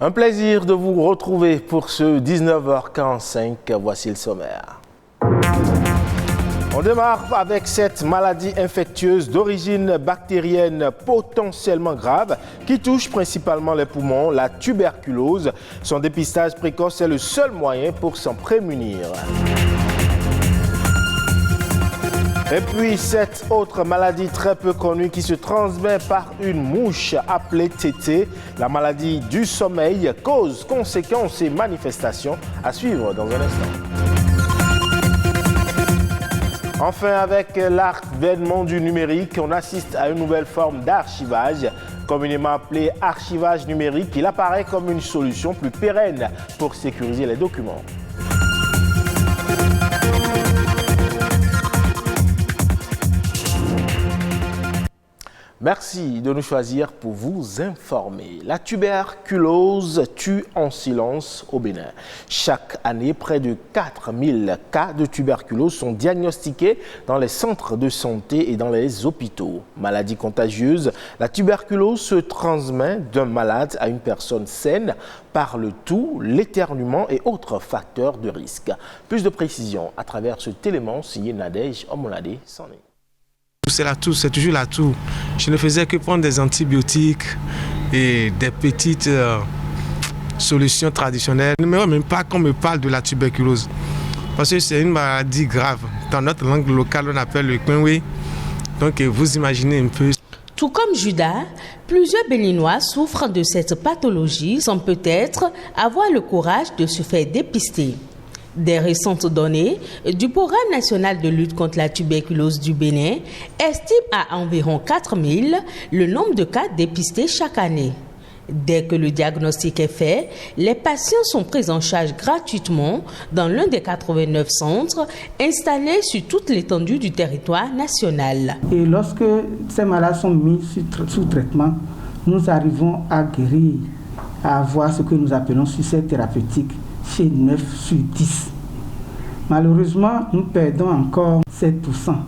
Un plaisir de vous retrouver pour ce 19h45. Voici le sommaire. On démarre avec cette maladie infectieuse d'origine bactérienne potentiellement grave qui touche principalement les poumons, la tuberculose. Son dépistage précoce est le seul moyen pour s'en prémunir. Et puis cette autre maladie très peu connue qui se transmet par une mouche appelée tétée, la maladie du sommeil, cause, conséquences et manifestations à suivre dans un instant. Enfin, avec l'avènement du numérique, on assiste à une nouvelle forme d'archivage, communément appelée archivage numérique. Il apparaît comme une solution plus pérenne pour sécuriser les documents. Merci de nous choisir pour vous informer. La tuberculose tue en silence au Bénin. Chaque année, près de 4000 cas de tuberculose sont diagnostiqués dans les centres de santé et dans les hôpitaux. Maladie contagieuse, la tuberculose se transmet d'un malade à une personne saine par le toux, l'éternuement et autres facteurs de risque. Plus de précisions à travers ce télément signé Nadège Omolade Sané. C'est la toux, c'est toujours la toux. Je ne faisais que prendre des antibiotiques et des petites solutions traditionnelles. Je n'aimerais même pas qu'on me parle de la tuberculose. Parce que c'est une maladie grave. Dans notre langue locale, on appelle le quinoué. Donc vous imaginez un peu. Tout comme Judas, plusieurs Béninois souffrent de cette pathologie sans peut-être avoir le courage de se faire dépister. Des récentes données du Programme national de lutte contre la tuberculose du Bénin estiment à environ 4000 le nombre de cas dépistés chaque année. Dès que le diagnostic est fait, les patients sont pris en charge gratuitement dans l'un des 89 centres installés sur toute l'étendue du territoire national. Et lorsque ces malades sont mis sous traitement, nous arrivons à guérir, à avoir ce que nous appelons succès thérapeutique chez 9 sur 10. Malheureusement, nous perdons encore 7%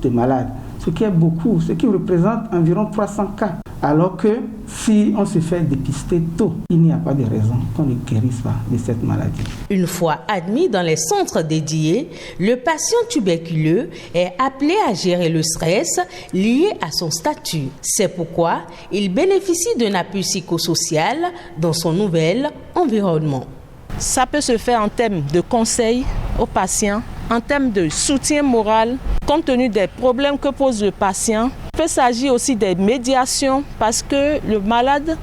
des malades, ce qui est beaucoup, ce qui représente environ 300 cas. Alors que si on se fait dépister tôt, il n'y a pas de raison qu'on ne guérisse pas de cette maladie. Une fois admis dans les centres dédiés, le patient tuberculeux est appelé à gérer le stress lié à son statut. C'est pourquoi il bénéficie d'un appui psychosocial dans son nouvel environnement. Ça peut se faire en termes de conseils aux patients, en termes de soutien moral, compte tenu des problèmes que pose le patient. Il peut s'agir aussi des médiations parce que le malade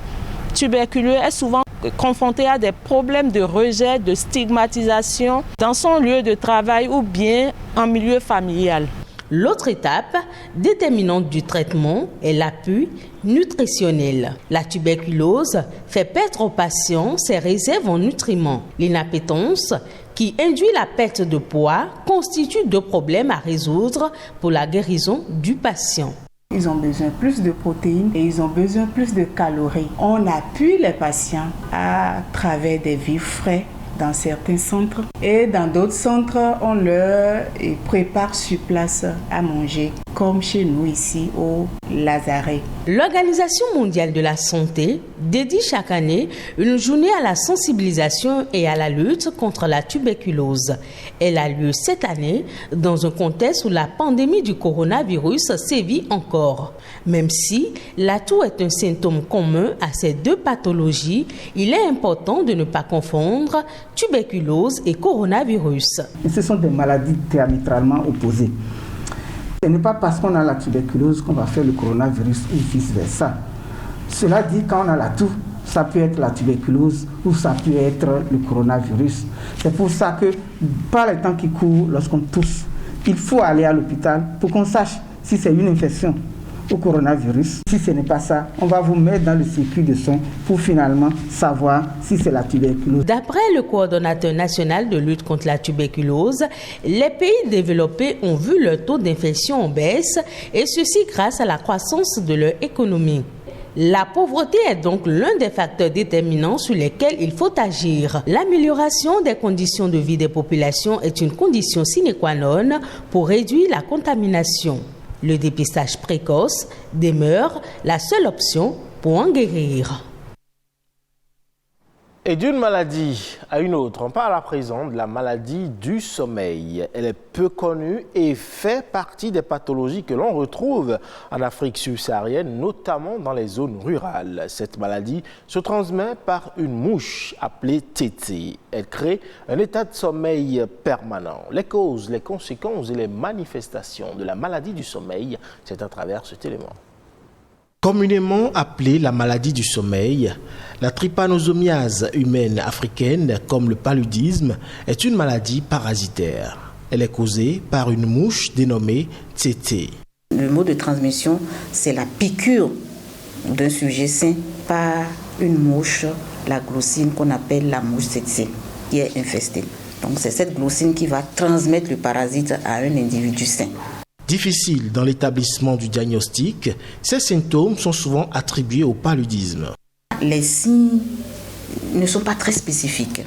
tuberculeux est souvent confronté à des problèmes de rejet, de stigmatisation dans son lieu de travail ou bien en milieu familial. L'autre étape déterminante du traitement est l'appui nutritionnel. La tuberculose fait perdre aux patients ses réserves en nutriments. L'inappétence, qui induit la perte de poids, constitue deux problèmes à résoudre pour la guérison du patient. Ils ont besoin plus de protéines et ils ont besoin plus de calories. On appuie les patients à travers des vivres frais dans certains centres et dans d'autres centres, on leur prépare sur place à manger, comme chez nous ici au Lazaret. L'Organisation mondiale de la santé dédie chaque année une journée à la sensibilisation et à la lutte contre la tuberculose. Elle a lieu cette année dans un contexte où la pandémie du coronavirus sévit encore. Même si la toux est un symptôme commun à ces deux pathologies, il est important de ne pas confondre tuberculose et coronavirus. Ce sont des maladies diamétralement opposées. Ce n'est pas parce qu'on a la tuberculose qu'on va faire le coronavirus ou vice-versa. Cela dit, quand on a la toux, ça peut être la tuberculose ou ça peut être le coronavirus. C'est pour ça que, par le temps qui court, lorsqu'on tousse, il faut aller à l'hôpital pour qu'on sache si c'est une infection au coronavirus. Si ce n'est pas ça, on va vous mettre dans le circuit de soins pour finalement savoir si c'est la tuberculose. D'après le coordonnateur national de lutte contre la tuberculose, les pays développés ont vu leur taux d'infection en baisse et ceci grâce à la croissance de leur économie. La pauvreté est donc l'un des facteurs déterminants sur lesquels il faut agir. L'amélioration des conditions de vie des populations est une condition sine qua non pour réduire la contamination. Le dépistage précoce demeure la seule option pour en guérir. Et d'une maladie à une autre, on parle à présent de la maladie du sommeil. Elle est peu connue et fait partie des pathologies que l'on retrouve en Afrique subsaharienne, notamment dans les zones rurales. Cette maladie se transmet par une mouche appelée tété. Elle crée un état de sommeil permanent. Les causes, les conséquences et les manifestations de la maladie du sommeil, c'est à travers cet élément. Communément appelée la maladie du sommeil, la trypanosomiase humaine africaine, comme le paludisme, est une maladie parasitaire. Elle est causée par une mouche dénommée tété. Le mot de transmission, c'est la piqûre d'un sujet sain par une mouche, la glossine qu'on appelle la mouche tsetse, qui est infestée. Donc c'est cette glossine qui va transmettre le parasite à un individu sain. Difficile dans l'établissement du diagnostic, ces symptômes sont souvent attribués au paludisme. Les signes ne sont pas très spécifiques.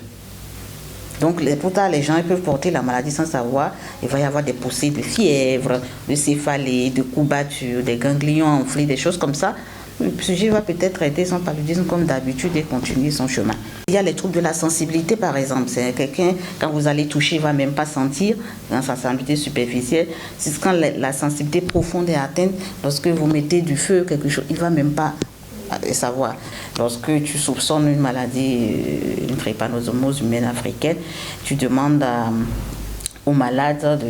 Donc pourtant les gens peuvent porter la maladie sans savoir. Il va y avoir des poussées de fièvre, de céphalée, de courbatures, des ganglions enflés, des choses comme ça. Le sujet va peut-être traiter son paludisme comme d'habitude et continuer son chemin. Il y a les troubles de la sensibilité par exemple. C'est quelqu'un, quand vous allez toucher, il ne va même pas sentir, dans sa sensibilité superficielle. C'est quand la sensibilité profonde est atteinte, lorsque vous mettez du feu, quelque chose, il ne va même pas savoir. Lorsque tu soupçonnes une maladie, une trypanosomose humaine africaine, tu demandes au malade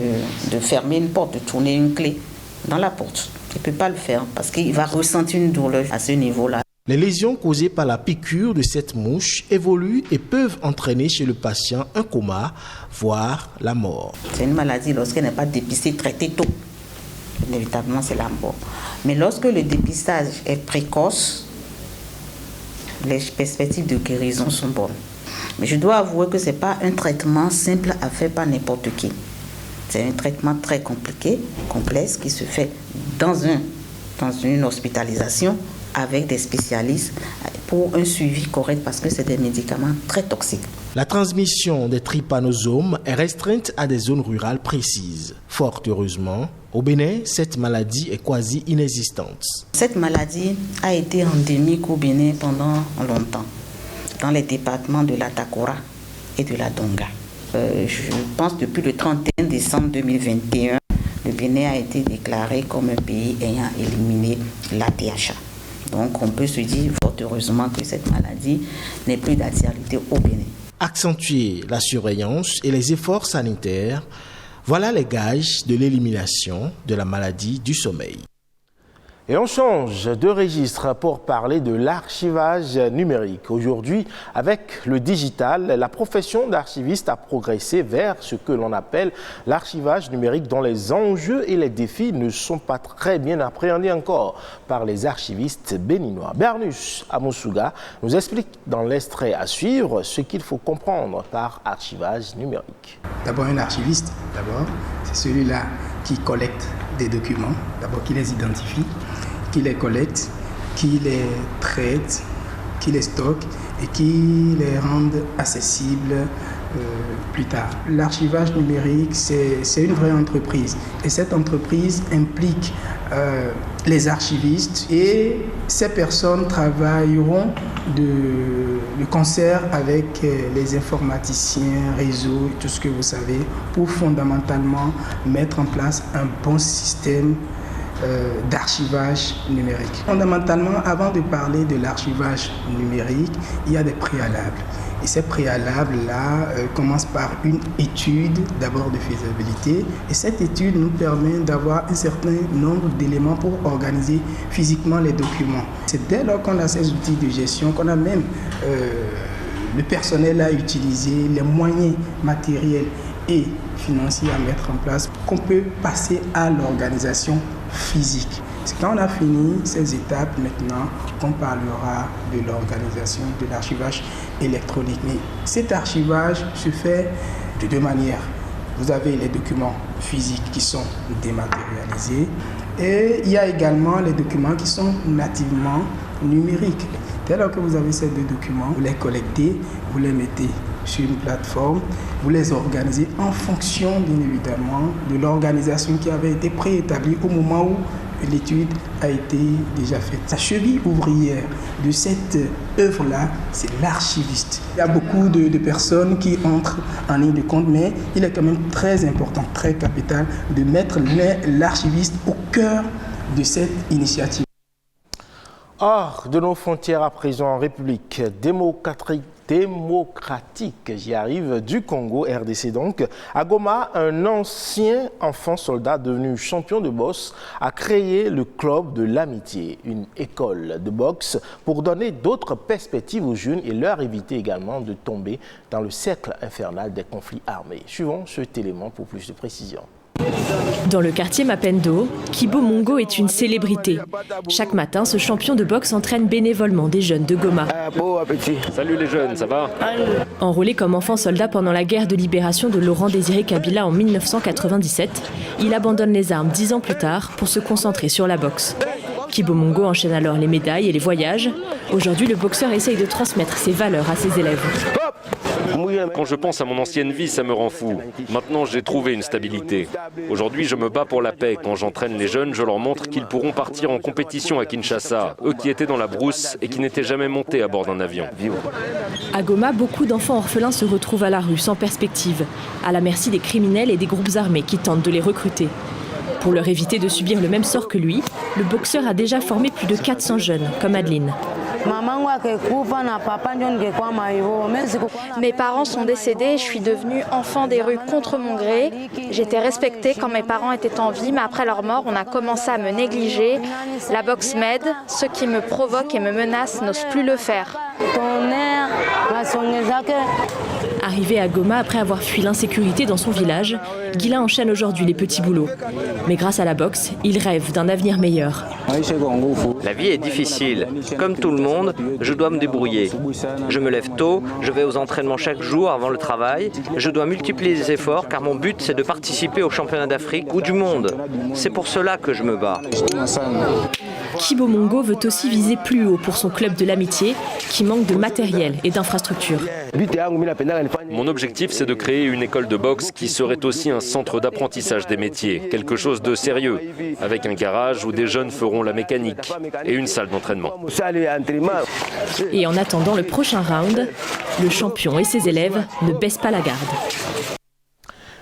de fermer une porte, de tourner une clé dans la porte. Il ne peut pas le faire parce qu'il va ressentir une douleur à ce niveau-là. Les lésions causées par la piqûre de cette mouche évoluent et peuvent entraîner chez le patient un coma, voire la mort. C'est une maladie, lorsqu'elle n'est pas dépistée, traitée tôt, inévitablement c'est la mort. Mais lorsque le dépistage est précoce, les perspectives de guérison sont bonnes. Mais je dois avouer que ce n'est pas un traitement simple à faire par n'importe qui. C'est un traitement très compliqué, complexe, qui se fait dans une hospitalisation avec des spécialistes pour un suivi correct parce que c'est des médicaments très toxiques. La transmission des trypanosomes est restreinte à des zones rurales précises. Fort heureusement, au Bénin, cette maladie est quasi inexistante. Cette maladie a été endémique au Bénin pendant longtemps, dans les départements de la Takora et de la Donga. Je pense depuis le 31 décembre 2021, le Bénin a été déclaré comme un pays ayant éliminé l'ATHA. Donc on peut se dire fort heureusement que cette maladie n'est plus d'actualité au Bénin. Accentuer la surveillance et les efforts sanitaires, voilà les gages de l'élimination de la maladie du sommeil. Et on change de registre pour parler de l'archivage numérique. Aujourd'hui, avec le digital, la profession d'archiviste a progressé vers ce que l'on appelle l'archivage numérique, dont les enjeux et les défis ne sont pas très bien appréhendés encore par les archivistes béninois. Bernus Amoussouga nous explique dans l'extrait à suivre ce qu'il faut comprendre par archivage numérique. D'abord, un archiviste, c'est celui-là qui collecte des documents, d'abord qui les identifie, qui les collecte, qui les traite, qui les stocke et qui les rend accessibles plus tard. L'archivage numérique, c'est une vraie entreprise et cette entreprise implique les archivistes et ces personnes travailleront de concert avec les informaticiens, réseaux et tout ce que vous savez pour fondamentalement mettre en place un bon système d'archivage numérique. Fondamentalement, avant de parler de l'archivage numérique, il y a des préalables. Et ces préalables-là commencent par une étude d'abord de faisabilité. Et cette étude nous permet d'avoir un certain nombre d'éléments pour organiser physiquement les documents. C'est dès lors qu'on a ces outils de gestion, qu'on a même le personnel à utiliser, les moyens matériels et financiers à mettre en place, qu'on peut passer à l'organisation physique. C'est quand on a fini ces étapes maintenant qu'on parlera de l'organisation de l'archivage électronique. Mais cet archivage se fait de deux manières. Vous avez les documents physiques qui sont dématérialisés et il y a également les documents qui sont nativement numériques. Dès lors que vous avez ces deux documents, vous les collectez, vous les mettez sur une plateforme, vous les organisez en fonction, bien évidemment, de l'organisation qui avait été préétablie au moment où l'étude a été déjà faite. La cheville ouvrière de cette œuvre-là, c'est l'archiviste. Il y a beaucoup de personnes qui entrent en ligne de compte, mais il est quand même très important, très capital de mettre l'archiviste au cœur de cette initiative. Hors de nos frontières à présent, en République démocratique, j'y arrive, du Congo, RDC donc, à Goma, un ancien enfant soldat devenu champion de boxe a créé le Club de l'Amitié, une école de boxe pour donner d'autres perspectives aux jeunes et leur éviter également de tomber dans le cercle infernal des conflits armés. Suivons cet élément pour plus de précision. Dans le quartier Mapendo, Kibo Mongo est une célébrité. Chaque matin, ce champion de boxe entraîne bénévolement des jeunes de Goma. Salut les jeunes, ça va? Enrôlé comme enfant soldat pendant la guerre de libération de Laurent Désiré Kabila en 1997, il abandonne les armes 10 ans plus tard pour se concentrer sur la boxe. Kibo Mongo enchaîne alors les médailles et les voyages. Aujourd'hui, le boxeur essaye de transmettre ses valeurs à ses élèves. Quand je pense à mon ancienne vie, ça me rend fou. Maintenant, j'ai trouvé une stabilité. Aujourd'hui, je me bats pour la paix. Quand j'entraîne les jeunes, je leur montre qu'ils pourront partir en compétition à Kinshasa, eux qui étaient dans la brousse et qui n'étaient jamais montés à bord d'un avion. À Goma, beaucoup d'enfants orphelins se retrouvent à la rue, sans perspective, à la merci des criminels et des groupes armés qui tentent de les recruter. Pour leur éviter de subir le même sort que lui, le boxeur a déjà formé plus de 400 jeunes, comme Adeline. Mes parents sont décédés et je suis devenue enfant des rues contre mon gré. J'étais respectée quand mes parents étaient en vie, mais après leur mort, on a commencé à me négliger. La boxe m'aide. Ceux qui me provoquent et me menacent n'osent plus le faire. Arrivé à Goma après avoir fui l'insécurité dans son village, Guila enchaîne aujourd'hui les petits boulots. Mais grâce à la boxe, il rêve d'un avenir meilleur. La vie est difficile. Comme tout le monde, je dois me débrouiller. Je me lève tôt, je vais aux entraînements chaque jour avant le travail. Je dois multiplier les efforts car mon but c'est de participer aux championnats d'Afrique ou du monde. C'est pour cela que je me bats. Kibo Mongo veut aussi viser plus haut pour son club de l'amitié qui manque de matériel et d'infrastructures. Mon objectif, c'est de créer une école de boxe qui serait aussi un centre d'apprentissage des métiers, quelque chose de sérieux, avec un garage où des jeunes feront la mécanique et une salle d'entraînement. Et en attendant le prochain round, le champion et ses élèves ne baissent pas la garde.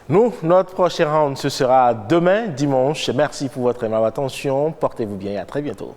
Nous, notre prochain round, ce sera demain, dimanche. Merci pour votre aimable attention. Portez-vous bien et à très bientôt.